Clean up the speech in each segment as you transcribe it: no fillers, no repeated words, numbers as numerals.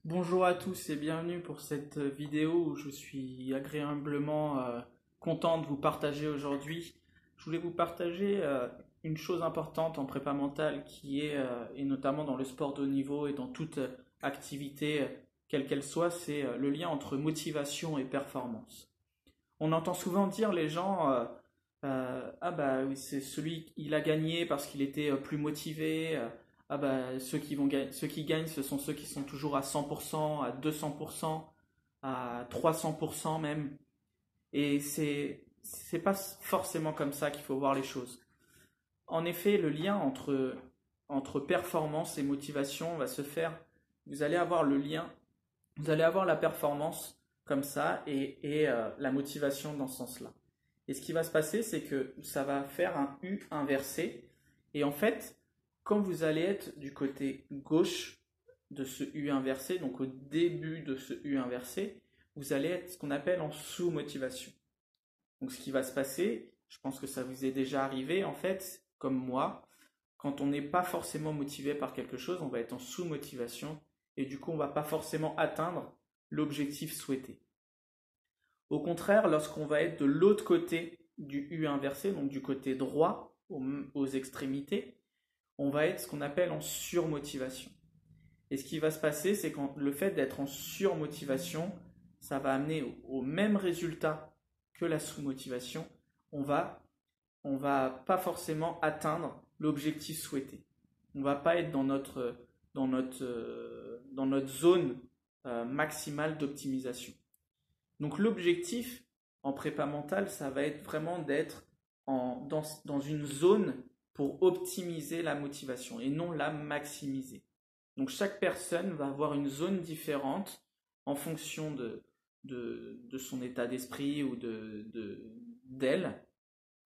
Bonjour à tous et bienvenue pour cette vidéo où je suis agréablement content de vous partager aujourd'hui. Je voulais vous partager une chose importante en prépa mentale qui est, et notamment dans le sport de haut niveau et dans toute activité, quelle qu'elle soit, c'est le lien entre motivation et performance. On entend souvent dire les gens, ah bah oui, c'est celui il a gagné parce qu'il était plus motivé. Ah bah ceux qui gagnent, ce sont ceux qui sont toujours à 100%, à 200%, à 300% même. Et c'est pas forcément comme ça qu'il faut voir les choses. En effet, le lien entre performance et motivation va se faire. Vous allez avoir le lien, vous allez avoir la performance comme ça et la motivation dans ce sens-là. Et ce qui va se passer, c'est que ça va faire un U inversé. Et en fait, quand vous allez être du côté gauche de ce U inversé, donc au début de ce U inversé, vous allez être ce qu'on appelle en sous-motivation. Donc ce qui va se passer, je pense que ça vous est déjà arrivé en fait, comme moi, quand on n'est pas forcément motivé par quelque chose, on va être en sous-motivation et du coup on ne va pas forcément atteindre l'objectif souhaité. Au contraire, lorsqu'on va être de l'autre côté du U inversé, donc du côté droit aux extrémités, on va être ce qu'on appelle en surmotivation. Et ce qui va se passer, c'est que le fait d'être en surmotivation, ça va amener au même résultat que la sous-motivation. On va pas forcément atteindre l'objectif souhaité. On ne va pas être dans notre zone maximale d'optimisation. Donc l'objectif en prépa mentale, ça va être vraiment d'être dans une zone pour optimiser la motivation et non la maximiser. Donc chaque personne va avoir une zone différente en fonction de son état d'esprit ou d'elle.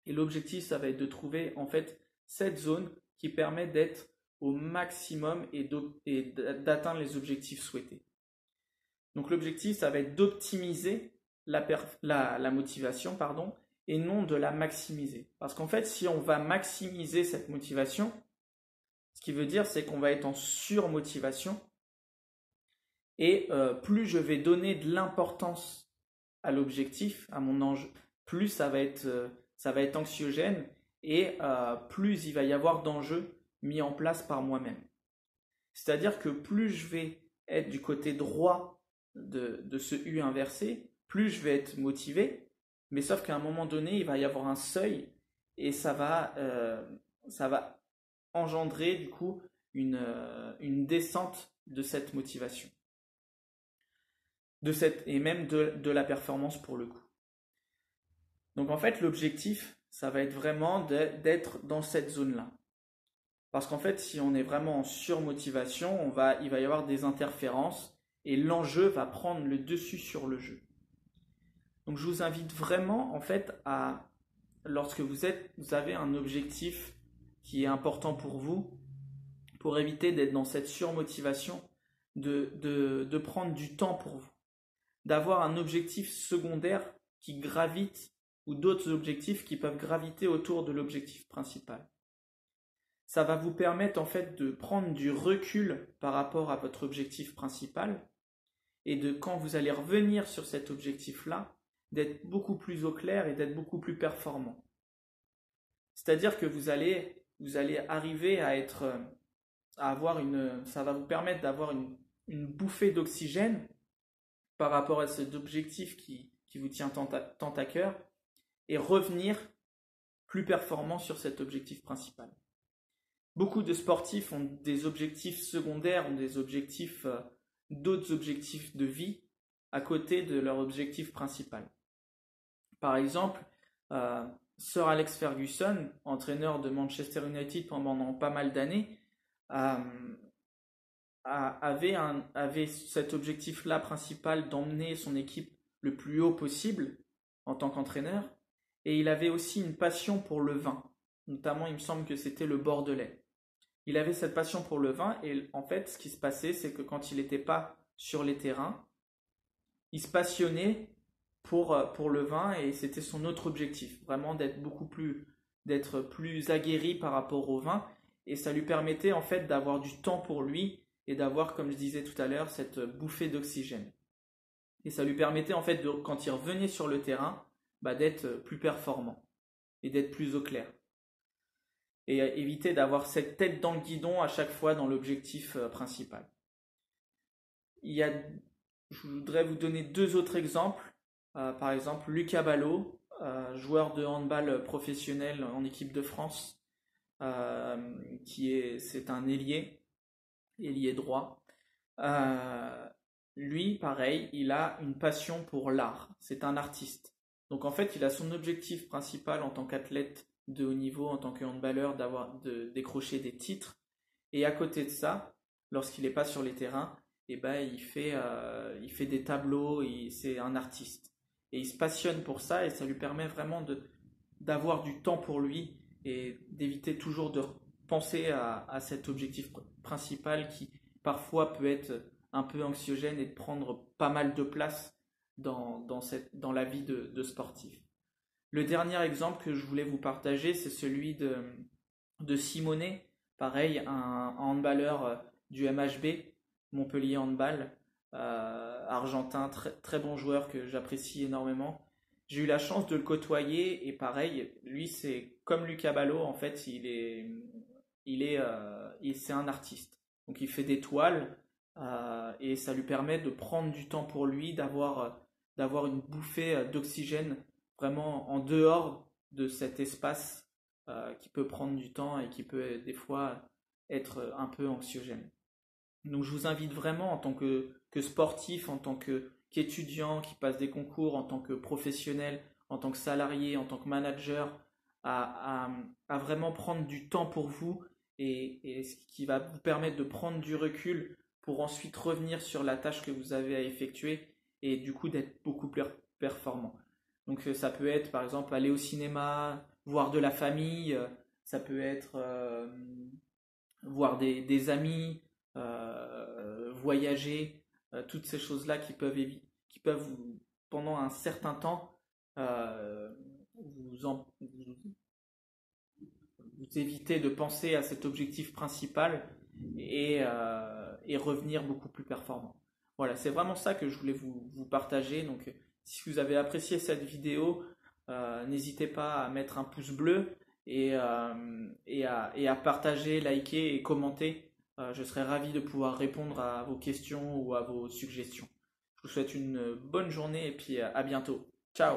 Et l'objectif, ça va être de trouver en fait cette zone qui permet d'être au maximum et d'atteindre les objectifs souhaités. Donc l'objectif, ça va être d'optimiser la motivation, pardon, et non de la maximiser. Parce qu'en fait, si on va maximiser cette motivation, ce qui veut dire, c'est qu'on va être en surmotivation. Et plus je vais donner de l'importance à l'objectif, à mon enjeu, plus ça va être anxiogène et plus il va y avoir d'enjeux mis en place par moi-même. C'est-à-dire que plus je vais être du côté droit de ce U inversé, plus je vais être motivé, mais sauf qu'à un moment donné, il va y avoir un seuil et ça va engendrer du coup une descente de cette motivation. Et même de la performance pour le coup. Donc en fait, l'objectif, ça va être vraiment d'être dans cette zone-là. Parce qu'en fait, si on est vraiment en surmotivation, il va y avoir des interférences et l'enjeu va prendre le dessus sur le jeu. Donc je vous invite vraiment en fait lorsque vous avez un objectif qui est important pour vous, pour éviter d'être dans cette surmotivation, de prendre du temps pour vous, d'avoir un objectif secondaire qui gravite ou d'autres objectifs qui peuvent graviter autour de l'objectif principal. Ça va vous permettre en fait de prendre du recul par rapport à votre objectif principal et quand vous allez revenir sur cet objectif-là, d'être beaucoup plus au clair et d'être beaucoup plus performant. C'est-à-dire que vous allez arriver ça va vous permettre d'avoir une bouffée d'oxygène par rapport à cet objectif qui vous tient tant à cœur et revenir plus performant sur cet objectif principal. Beaucoup de sportifs ont des objectifs secondaires, ont d'autres objectifs de vie à côté de leur objectif principal. Par exemple, Sir Alex Ferguson, entraîneur de Manchester United pendant pas mal d'années, avait cet objectif-là principal d'emmener son équipe le plus haut possible en tant qu'entraîneur. Et il avait aussi une passion pour le vin. Notamment, il me semble que c'était le bordelais. Il avait cette passion pour le vin et en fait, ce qui se passait, c'est que quand il n'était pas sur les terrains, il se passionnait pour le vin et c'était son autre objectif, vraiment d'être plus aguerri par rapport au vin et ça lui permettait en fait d'avoir du temps pour lui et d'avoir, comme je disais tout à l'heure, cette bouffée d'oxygène. Et ça lui permettait en fait, quand il revenait sur le terrain, d'être plus performant et d'être plus au clair. Et éviter d'avoir cette tête dans le guidon à chaque fois dans l'objectif principal. Je voudrais vous donner deux autres exemples. Par exemple, Lucas Ballot, joueur de handball professionnel en équipe de France, c'est un ailier droit. Lui, pareil, il a une passion pour l'art. C'est un artiste. Donc en fait, il a son objectif principal en tant qu'athlète de haut niveau, en tant que handballeur, de décrocher des titres. Et à côté de ça, lorsqu'il n'est pas sur les terrains, il fait des tableaux, c'est un artiste. Et il se passionne pour ça et ça lui permet vraiment d'avoir du temps pour lui et d'éviter toujours de penser à cet objectif principal qui parfois peut être un peu anxiogène et de prendre pas mal de place dans la vie de sportif. Le dernier exemple que je voulais vous partager, c'est celui de Simonet, pareil, un handballeur du MHB, Montpellier Handball, argentin, très, très bon joueur que j'apprécie énormément. J'ai eu la chance de le côtoyer et pareil, lui c'est comme Lucas Ballot, en fait, c'est un artiste. Donc il fait des toiles et ça lui permet de prendre du temps pour lui, d'avoir une bouffée d'oxygène vraiment en dehors de cet espace qui peut prendre du temps et qui peut des fois être un peu anxiogène. Donc je vous invite vraiment en tant que sportif, en tant qu'étudiant qui passe des concours, en tant que professionnel, en tant que salarié, en tant que manager, à vraiment prendre du temps pour vous et ce qui va vous permettre de prendre du recul pour ensuite revenir sur la tâche que vous avez à effectuer et du coup d'être beaucoup plus performant. Donc ça peut être par exemple aller au cinéma, voir de la famille, ça peut être voir des amis, voyager, toutes ces choses-là qui peuvent pendant un certain temps vous éviter de penser à cet objectif principal et revenir beaucoup plus performant. Voilà, c'est vraiment ça que je voulais vous partager. Donc, si vous avez apprécié cette vidéo, n'hésitez pas à mettre un pouce bleu et à partager, liker et commenter. Je serai ravi de pouvoir répondre à vos questions ou à vos suggestions. Je vous souhaite une bonne journée et puis à bientôt. Ciao!